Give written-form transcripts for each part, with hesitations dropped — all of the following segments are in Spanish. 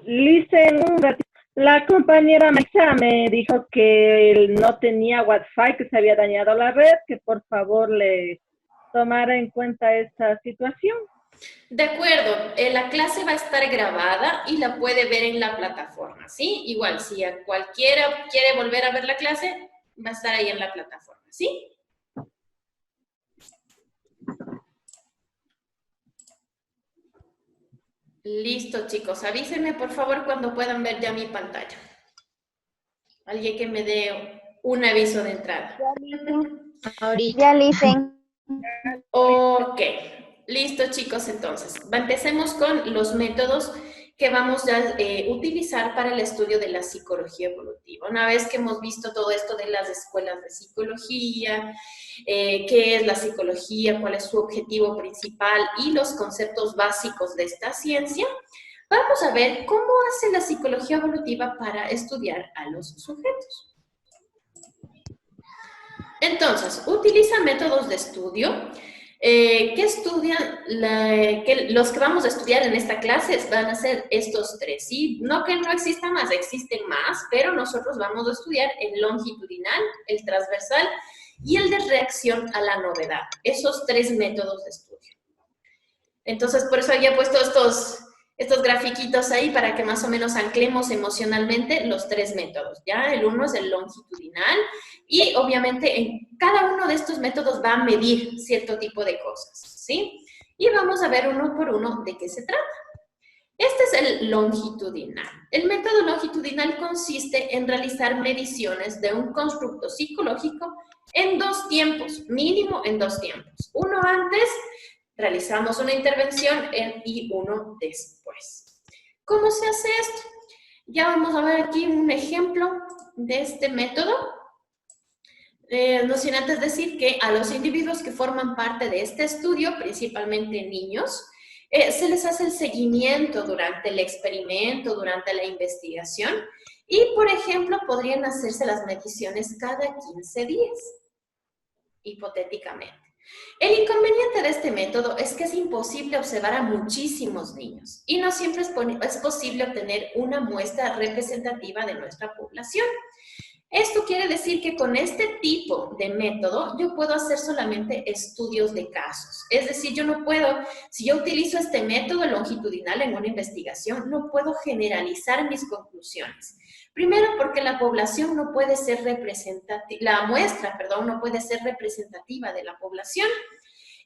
Listen, un ratito. La compañera Maxa me dijo que él no tenía Wi-Fi, que se había dañado la red, que por favor le tomara en cuenta esta situación. De acuerdo, la clase va a estar grabada y la puede ver en la plataforma, ¿sí? Igual, si a cualquiera quiere volver a ver la clase, va a estar ahí en la plataforma, ¿sí? Listo, chicos. Avísenme, por favor, cuando puedan ver ya mi pantalla. Alguien que me dé un aviso de entrada. Ahorita. Ya, Licen. Ok. Listo, chicos, entonces. Empecemos con los métodos que vamos a utilizar para el estudio de la psicología evolutiva. Una vez que hemos visto todo esto de las escuelas de psicología, qué es la psicología, cuál es su objetivo principal y los conceptos básicos de esta ciencia, vamos a ver cómo hace la psicología evolutiva para estudiar a los sujetos. Entonces, utiliza métodos de estudio que estudian, los que vamos a estudiar en esta clase van a ser estos tres, ¿sí? No que no existan más, existen más, pero nosotros vamos a estudiar el longitudinal, el transversal y el de reacción a la novedad. Esos tres métodos de estudio. Entonces, por eso había puesto estos grafiquitos ahí para que más o menos anclemos emocionalmente los tres métodos, ¿ya? El uno es el longitudinal y obviamente en cada uno de estos métodos va a medir cierto tipo de cosas, ¿sí? Y vamos a ver uno por uno de qué se trata. Este es el longitudinal. El método longitudinal consiste en realizar mediciones de un constructo psicológico en dos tiempos, mínimo en dos tiempos. Uno antes, realizamos una intervención y uno después. ¿Cómo se hace esto? Ya vamos a ver aquí un ejemplo de este método. No sin antes decir que a los individuos que forman parte de este estudio, principalmente niños, se les hace el seguimiento durante el experimento, durante la investigación, y, por ejemplo, podrían hacerse las mediciones cada 15 días, hipotéticamente. El inconveniente de este método es que es imposible observar a muchísimos niños y no siempre es posible obtener una muestra representativa de nuestra población. Esto quiere decir que con este tipo de método yo puedo hacer solamente estudios de casos. Es decir, yo no puedo, si yo utilizo este método longitudinal en una investigación, no puedo generalizar mis conclusiones. Primero, porque la población no puede ser representativa, la muestra, perdón, no puede ser representativa de la población.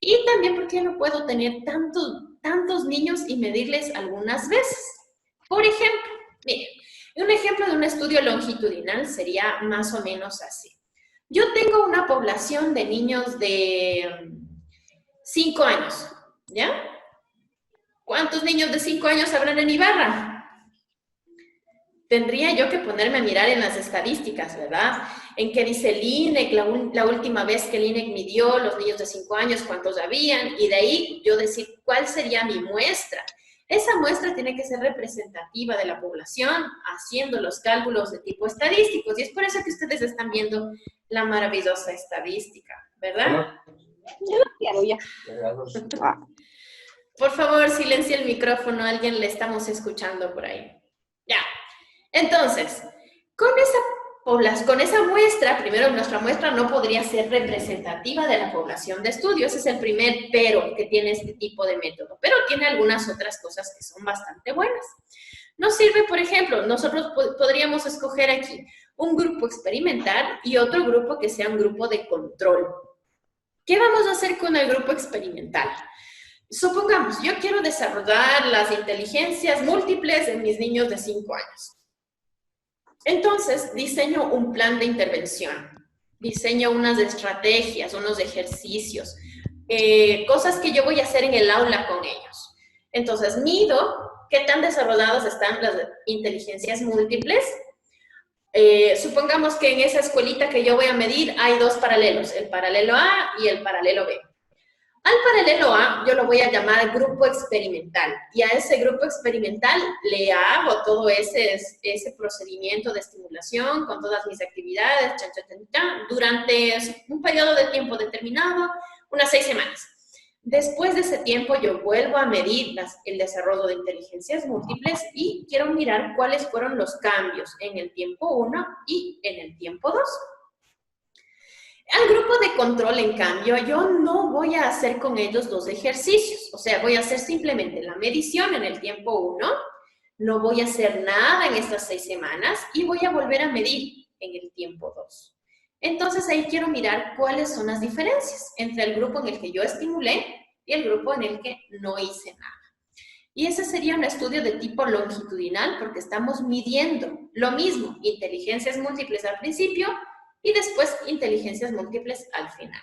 Y también porque yo no puedo tener tantos niños y medirles algunas veces. Por ejemplo, miren, un ejemplo de un estudio longitudinal sería más o menos así. Yo tengo una población de niños de 5 años, ¿ya? ¿Cuántos niños de 5 años habrán en Ibarra? Tendría yo que ponerme a mirar en las estadísticas, ¿verdad? En qué dice el INEC, la última vez que el INEC midió los niños de 5 años, cuántos habían, y de ahí yo decir cuál sería mi muestra. Esa muestra tiene que ser representativa de la población, haciendo los cálculos de tipo estadísticos, y es por eso que ustedes están viendo la maravillosa estadística, ¿verdad? Por favor, silencia el micrófono, a alguien le estamos escuchando por ahí. Ya. Entonces, con esa muestra, primero nuestra muestra no podría ser representativa de la población de estudio. Ese es el primer pero que tiene este tipo de método, pero tiene algunas otras cosas que son bastante buenas. Nos sirve, por ejemplo, nosotros podríamos escoger aquí un grupo experimental y otro grupo que sea un grupo de control. ¿Qué vamos a hacer con el grupo experimental? Supongamos, yo quiero desarrollar las inteligencias múltiples en mis niños de 5 años. Entonces, diseño un plan de intervención, diseño unas estrategias, unos ejercicios, cosas que yo voy a hacer en el aula con ellos. Entonces, mido qué tan desarrolladas están las inteligencias múltiples. Supongamos que en esa escuelita que yo voy a medir hay dos paralelos, el paralelo A y el paralelo B. Al paralelo A yo lo voy a llamar grupo experimental y a ese grupo experimental le hago todo ese procedimiento de estimulación con todas mis actividades durante un periodo de tiempo determinado, unas 6 semanas. Después de ese tiempo yo vuelvo a medir el desarrollo de inteligencias múltiples y quiero mirar cuáles fueron los cambios en el tiempo 1 y en el tiempo 2. Al grupo de control, en cambio, yo no voy a hacer con ellos los ejercicios. O sea, voy a hacer simplemente la medición en el tiempo 1, no voy a hacer nada en estas 6 semanas y voy a volver a medir en el tiempo 2. Entonces ahí quiero mirar cuáles son las diferencias entre el grupo en el que yo estimulé y el grupo en el que no hice nada. Y ese sería un estudio de tipo longitudinal porque estamos midiendo lo mismo, inteligencias múltiples al principio y después inteligencias múltiples al final.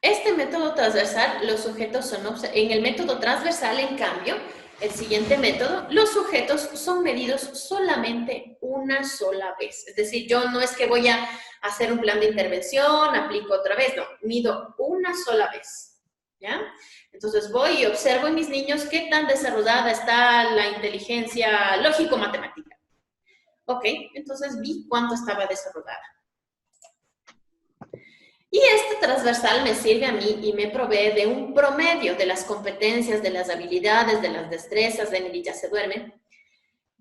Este método transversal, los sujetos son en el método transversal, en cambio, el siguiente método, los sujetos son medidos solamente una sola vez. Es decir, yo no es que voy a hacer un plan de intervención, aplico otra vez, no, mido una sola vez, ¿ya? Entonces voy y observo en mis niños qué tan desarrollada está la inteligencia lógico-matemática. Ok, entonces vi cuánto estaba desarrollada. Y este transversal me sirve a mí y me provee de un promedio de las competencias, de las habilidades, de las destrezas, de Emily ya se duerme,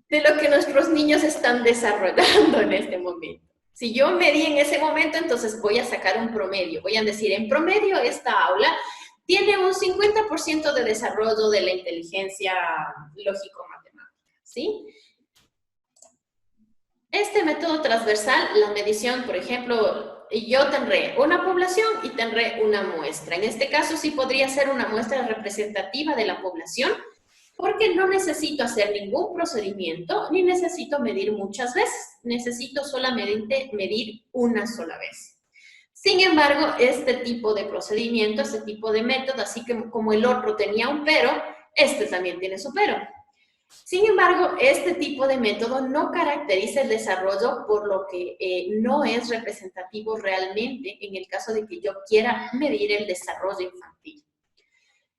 de lo que nuestros niños están desarrollando en este momento. Si yo medí en ese momento, entonces voy a sacar un promedio. Voy a decir, en promedio esta aula tiene un 50% de desarrollo de la inteligencia lógico-matemática, ¿sí? Este método transversal, la medición, por ejemplo, yo tendré una población y tendré una muestra. En este caso sí podría ser una muestra representativa de la población porque no necesito hacer ningún procedimiento ni necesito medir muchas veces. Necesito solamente medir una sola vez. Sin embargo, este tipo de procedimiento, este tipo de método, así que como el otro tenía un pero, este también tiene su pero. Sin embargo, este tipo de método no caracteriza el desarrollo por lo que no es representativo realmente en el caso de que yo quiera medir el desarrollo infantil.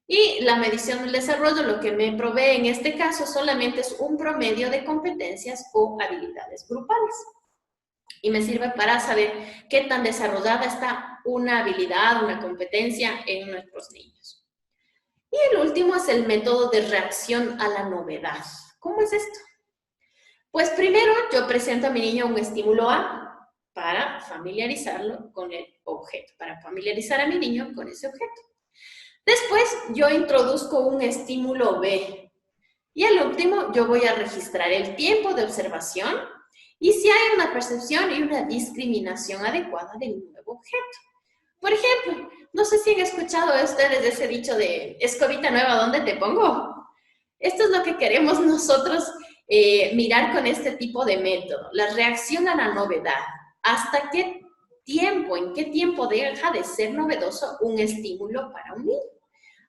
Y la medición del desarrollo lo que me provee en este caso solamente es un promedio de competencias o habilidades grupales. Y me sirve para saber qué tan desarrollada está una habilidad, una competencia en nuestros niños. Y el último es el método de reacción a la novedad. ¿Cómo es esto? Pues primero yo presento a mi niño un estímulo A para familiarizarlo con el objeto, para familiarizar a mi niño con ese objeto. Después yo introduzco un estímulo B. Y al último yo voy a registrar el tiempo de observación y si hay una percepción y una discriminación adecuada del nuevo objeto. Por ejemplo, no sé si han escuchado ustedes ese dicho de escobita nueva, ¿dónde te pongo? Esto es lo que queremos nosotros mirar con este tipo de método, la reacción a la novedad. ¿Hasta qué tiempo, en qué tiempo deja de ser novedoso un estímulo para un niño?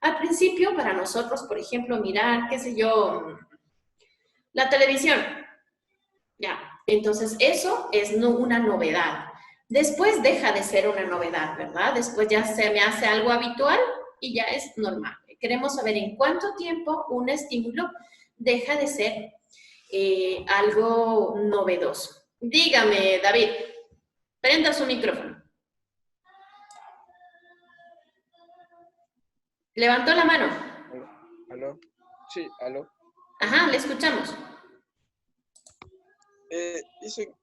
Al principio, para nosotros, por ejemplo, mirar, qué sé yo, la televisión. Ya, entonces eso es una novedad. Después deja de ser una novedad, ¿verdad? Después ya se me hace algo habitual y ya es normal. Queremos saber en cuánto tiempo un estímulo deja de ser algo novedoso. Dígame, David, prenda su micrófono. ¿Levantó la mano? ¿Aló? Sí, aló. Ajá, le escuchamos. Dice,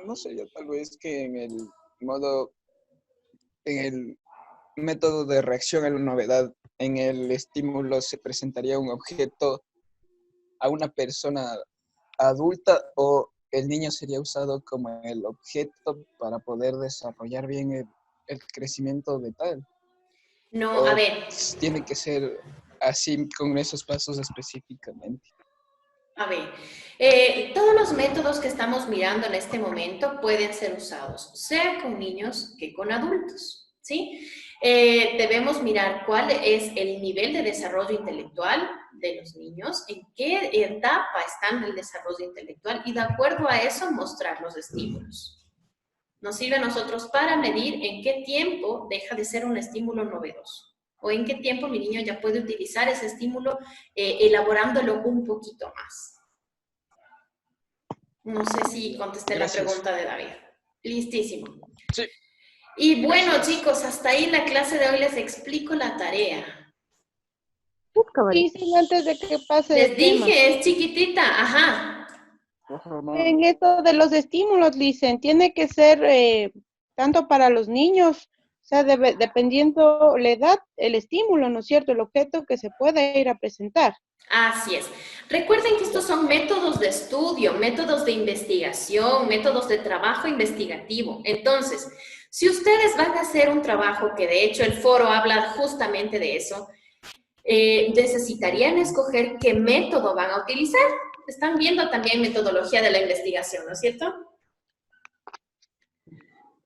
no sería tal vez que en el método de reacción a la novedad, en el estímulo se presentaría un objeto a una persona adulta o el niño sería usado como el objeto para poder desarrollar bien el crecimiento de tal. No, a ver. Tiene que ser así con esos pasos específicamente. A ver, todos los métodos que estamos mirando en este momento pueden ser usados, sea con niños que con adultos, ¿sí? Debemos mirar cuál es el nivel de desarrollo intelectual de los niños, en qué etapa están del desarrollo intelectual y de acuerdo a eso mostrar los estímulos. Nos sirve a nosotros para medir en qué tiempo deja de ser un estímulo novedoso o en qué tiempo mi niño ya puede utilizar ese estímulo elaborándolo un poquito más. No sé si contesté la pregunta de David. Listísimo. Sí. Y bueno, chicos, hasta ahí la clase de hoy. Les explico la tarea. Sí, sí, antes de que pase de Les tema. dije, es chiquitita, ajá. En esto de los estímulos, dicen, tiene que ser tanto para los niños, o sea, dependiendo la edad, el estímulo, ¿no es cierto? El objeto que se puede ir a presentar. Así es. Recuerden que estos son métodos de estudio, métodos de investigación, métodos de trabajo investigativo. Entonces, si ustedes van a hacer un trabajo, que de hecho el foro habla justamente de eso, necesitarían escoger qué método van a utilizar. Están viendo también metodología de la investigación, ¿no es cierto?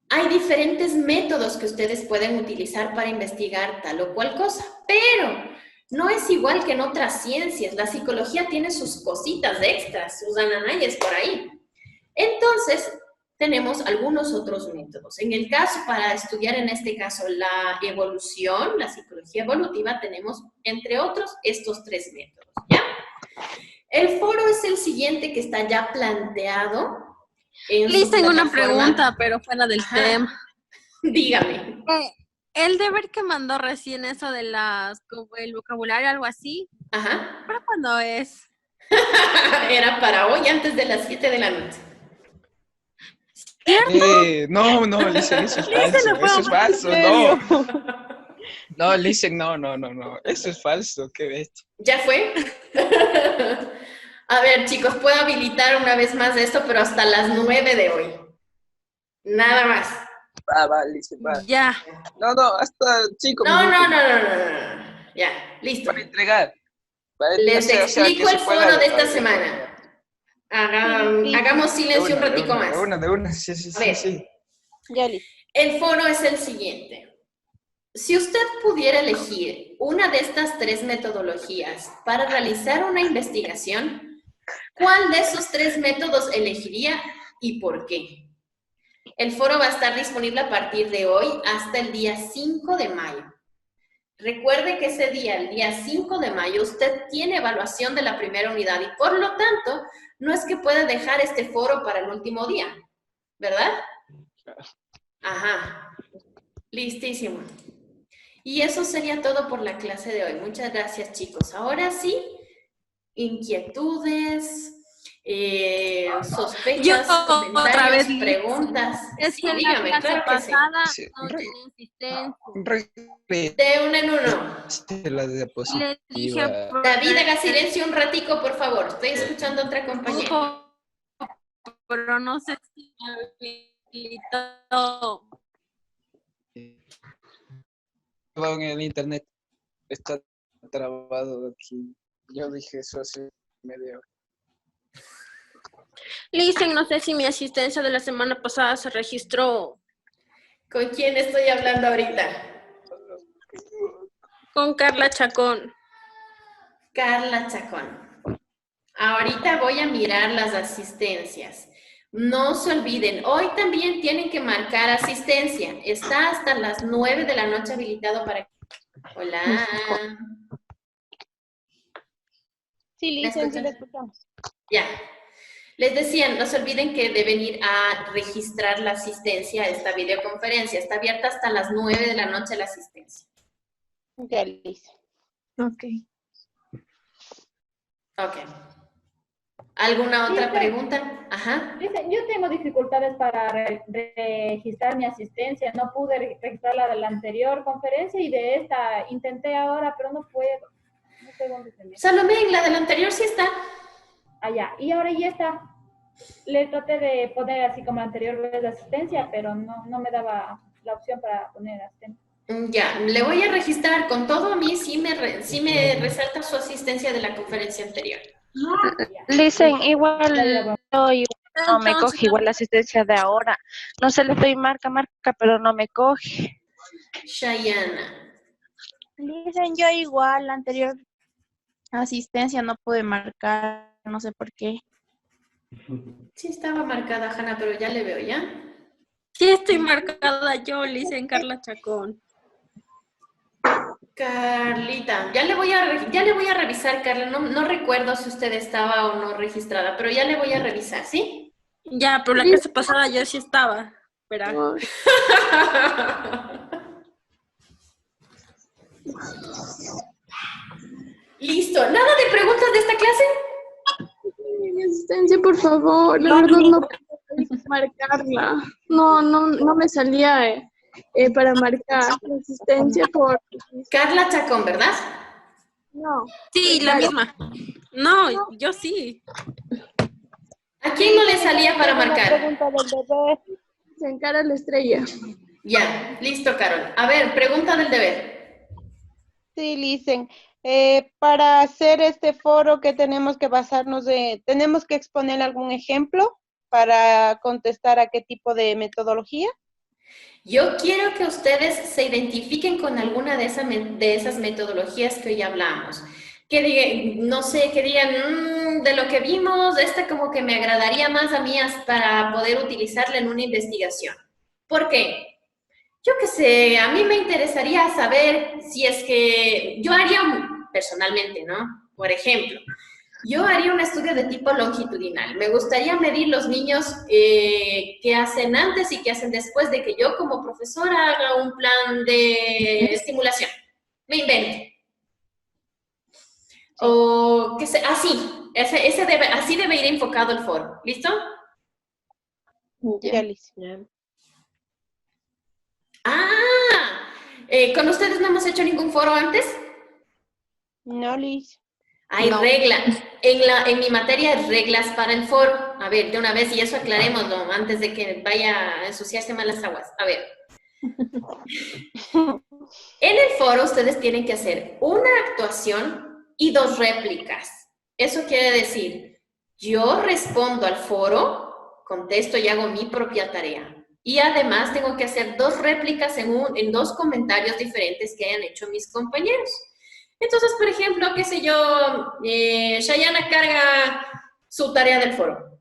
Hay diferentes métodos que ustedes pueden utilizar para investigar tal o cual cosa, pero no es igual que en otras ciencias. La psicología tiene sus cositas extras, sus ananayes por ahí. Entonces, tenemos algunos otros métodos. En el caso, para estudiar en este caso la evolución, la psicología evolutiva, tenemos, entre otros, estos 3 métodos, ¿ya? El foro es el siguiente que está ya planteado. Les tengo una pregunta, pero fuera del tema. Dígame. El deber que mandó recién, eso de como el vocabulario, algo así, Ajá. ¿para cuándo es? Era para hoy, antes de las 7 de la noche. No, Listen, eso es falso, eso es falso, no. No, Listen, no, eso es falso, qué bestia. ¿Ya fue? A ver, chicos, puedo habilitar una vez más esto, pero hasta las 9 de hoy. Nada más. Va, Listen, va. Ya. No, hasta 5 No. minutos. Ya, listo. Para entregar. Les explico el foro de esta ver. semana. Hagamos silencio un ratico más. De una, sí. Ya, listo. El foro es el siguiente. Si usted pudiera elegir una de estas 3 metodologías para realizar una investigación, ¿cuál de esos 3 métodos elegiría y por qué? El foro va a estar disponible a partir de hoy hasta el día 5 de mayo. Recuerde que ese día, el día 5 de mayo, usted tiene evaluación de la primera unidad y por lo tanto, no es que pueda dejar este foro para el último día, ¿verdad? Ajá. Listísimo. Y eso sería todo por la clase de hoy. Muchas gracias, chicos. Ahora sí, inquietudes, sospechas, comentarios, otra vez, preguntas. Es Sí, que dígame, la clase claro que sí. pasada Sí. no tenía insistencia. De uno en uno. La Le diapositiva. dije, David, haga silencio un ratico, por favor. Estoy escuchando a otra compañera. pero no sé si me habilitó. En el internet está trabado aquí. Yo dije eso hace media hora. Listen, no sé si mi asistencia de la semana pasada se registró. ¿Con quién estoy hablando ahorita? Con Carla Chacón. Carla Chacón. Ahorita voy a mirar las asistencias. No se olviden, hoy también tienen que marcar asistencia. Está hasta las 9 de la noche habilitado para... Hola. Sí, ¿Me Listen, sí escuchan? la escuchamos. Ya. Les decía, no se olviden que deben ir a registrar la asistencia a esta videoconferencia. Está abierta hasta las 9 de la noche la asistencia. Ya, Listen. Ok. Ok. ¿Alguna otra Sí, pregunta? Ajá. Dicen, yo tengo dificultades para registrar mi asistencia. No pude registrarla de la anterior conferencia y de esta intenté ahora, pero no puedo. No sé dónde se me... Salomé, en la del anterior sí está. Allá. Y ahora ya está. Le traté de poner así como la anterior vez de asistencia, pero no me daba la opción para poner asistencia. Ya, le voy a registrar. Con todo, a mí sí me resalta su asistencia de la conferencia anterior. Listen, igual yo no me Entonces, coge igual la asistencia de ahora. No se le doy marca, pero no me coge. Shayana. Listen, yo igual la anterior asistencia no pude marcar, no sé por qué. Sí estaba marcada, Hanna, pero ya le veo, ¿ya? sí estoy marcada yo, Listen Carla Chacón. Carlita, ya le voy a revisar, Carla. No recuerdo si usted estaba o no registrada, pero ya le voy a revisar, ¿sí? Ya, pero la clase pasada yo sí estaba. Espera. Listo. ¿Nada de preguntas de esta clase? Mi asistencia, por favor. La verdad no puedo marcarla. No me salía para marcar la asistencia por... Carla Chacón, ¿verdad? No. Sí, la misma. No, yo sí. ¿A quién no le salía para Una marcar? pregunta del bebé. Se encara la estrella. Ya, listo, Carol. A ver, pregunta del deber. Sí, Licen. Para hacer este foro que tenemos que basarnos tenemos que exponer algún ejemplo para contestar a qué tipo de metodología. Yo quiero que ustedes se identifiquen con alguna de esas metodologías que hoy hablamos. Que digan, no sé, que digan, de lo que vimos, esta como que me agradaría más a mí para poder utilizarla en una investigación. ¿Por qué? Yo qué sé, a mí me interesaría saber si es que yo haría, personalmente, ¿no? Por ejemplo, yo haría un estudio de tipo longitudinal. Me gustaría medir los niños que hacen antes y que hacen después de que yo como profesora haga un plan de estimulación. Me invento. O que sea, así debe ir enfocado el foro. ¿Listo? Ya, Licen. ¿Con ustedes no hemos hecho ningún foro antes? No, Liz. Hay reglas. En mi materia hay reglas para el foro. A ver, de una vez, y eso aclarémoslo antes de que vaya a ensuciarse más las aguas. A ver. En el foro ustedes tienen que hacer una actuación y 2 réplicas. Eso quiere decir, yo respondo al foro, contesto y hago mi propia tarea. Y además tengo que hacer 2 réplicas en 2 comentarios diferentes que hayan hecho mis compañeros. Entonces, por ejemplo, qué sé yo, Shayana carga su tarea del foro.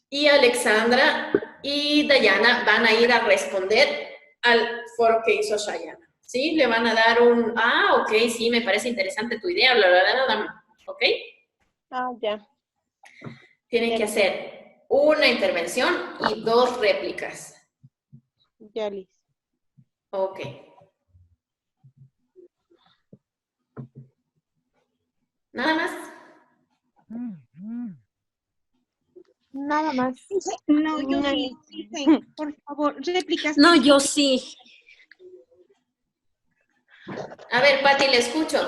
Y Alexandra y Dayana van a ir a responder al foro que hizo Shayana. ¿Sí? Le van a dar ok, sí, me parece interesante tu idea, bla, bla, bla, bla. ¿Ok? Ya. Tienen que hacer una intervención y 2 réplicas. Ya, Liz. Ok. ¿Nada más? Nada más. No, yo sí. Dicen, por favor, réplicas. No, yo sí. A ver, Pati, le escucho.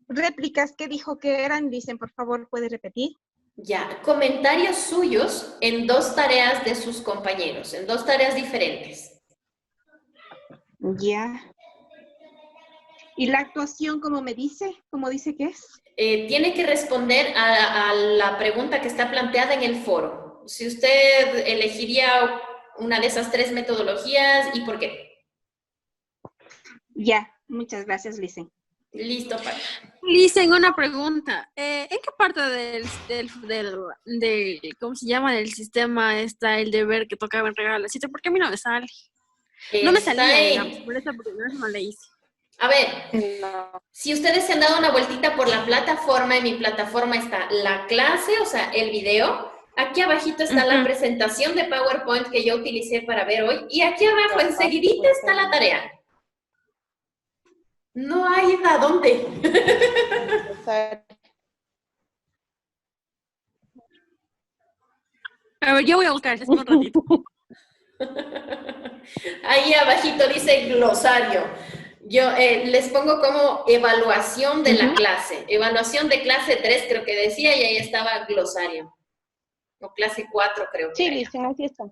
Réplicas que dijo que eran, dicen, por favor, ¿puede repetir? Ya, comentarios suyos en 2 tareas de sus compañeros, en 2 tareas diferentes. Ya. ¿Y la actuación, cómo dice que es? Tiene que responder a la pregunta que está planteada en el foro. Si usted elegiría una de esas 3 metodologías, ¿y por qué? Ya, muchas gracias, Licen. Listo, Pati. Listen, una pregunta. ¿En qué parte del ¿cómo se llama? Del sistema está el deber que tocaba entregar a las 7? Porque a mí no me sale. No me Está salía, ahí. digamos, por eso no le hice. A ver, si ustedes se han dado una vueltita por la plataforma, en mi plataforma está la clase, o sea, el video. Aquí abajito está la presentación de PowerPoint que yo utilicé para ver hoy. Y aquí abajo, enseguidita, está la tarea. No hay a dónde. A ver, yo voy a buscar, es un ratito. Ahí abajito dice glosario. Yo les pongo como evaluación de la clase. Evaluación de clase 3 creo que decía y ahí estaba glosario. O clase 4 creo que Sí, era. Licen, así está.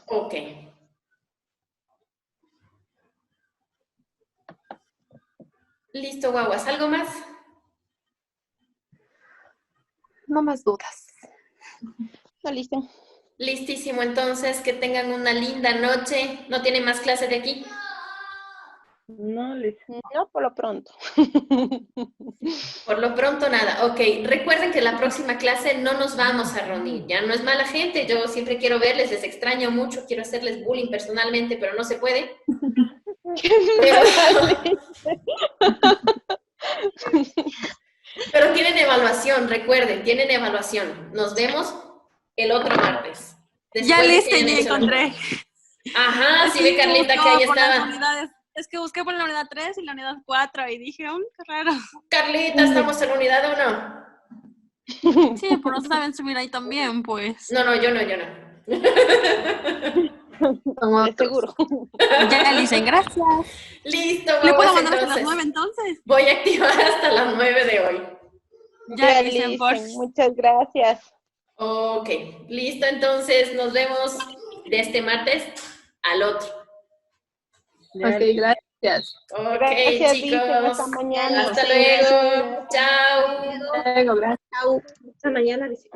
Ok. Listo, guaguas. ¿Algo más? No más dudas. No, Licen. Listísimo. Entonces, que tengan una linda noche. ¿No tienen más clase de aquí? No, Liz. No, por lo pronto. Por lo pronto, nada. Ok, recuerden que la próxima clase no nos vamos a reunir. Ya no es mala gente. Yo siempre quiero verles, les extraño mucho. Quiero hacerles bullying personalmente, pero no se puede. Pero tienen evaluación, recuerden, tienen evaluación. Nos vemos el otro martes. Ya Después de que listo, hayan ya hecho la- encontré. Ajá, sí ve Carlita que ahí estaba. Es que busqué por la unidad 3 y la unidad 4 y dije, qué raro. Carlita, estamos en la unidad 1. Sí, pero no saben subir ahí también, pues. No, yo no. De seguro. Ya, Licen, gracias. Listo, ¿Le puedo vamos mandar hasta las entonces. 9 entonces? Voy a activar hasta las 9 de hoy. Ya, Ya, Licen, por Licen, muchas gracias. Ok, listo, entonces nos vemos de este martes al otro. Ok, gracias. Ok, Gracias, chicos. Licen. Hasta mañana. Hasta Sí, luego. gracias. Chao. Luego, gracias. Chao. Hasta mañana, dice.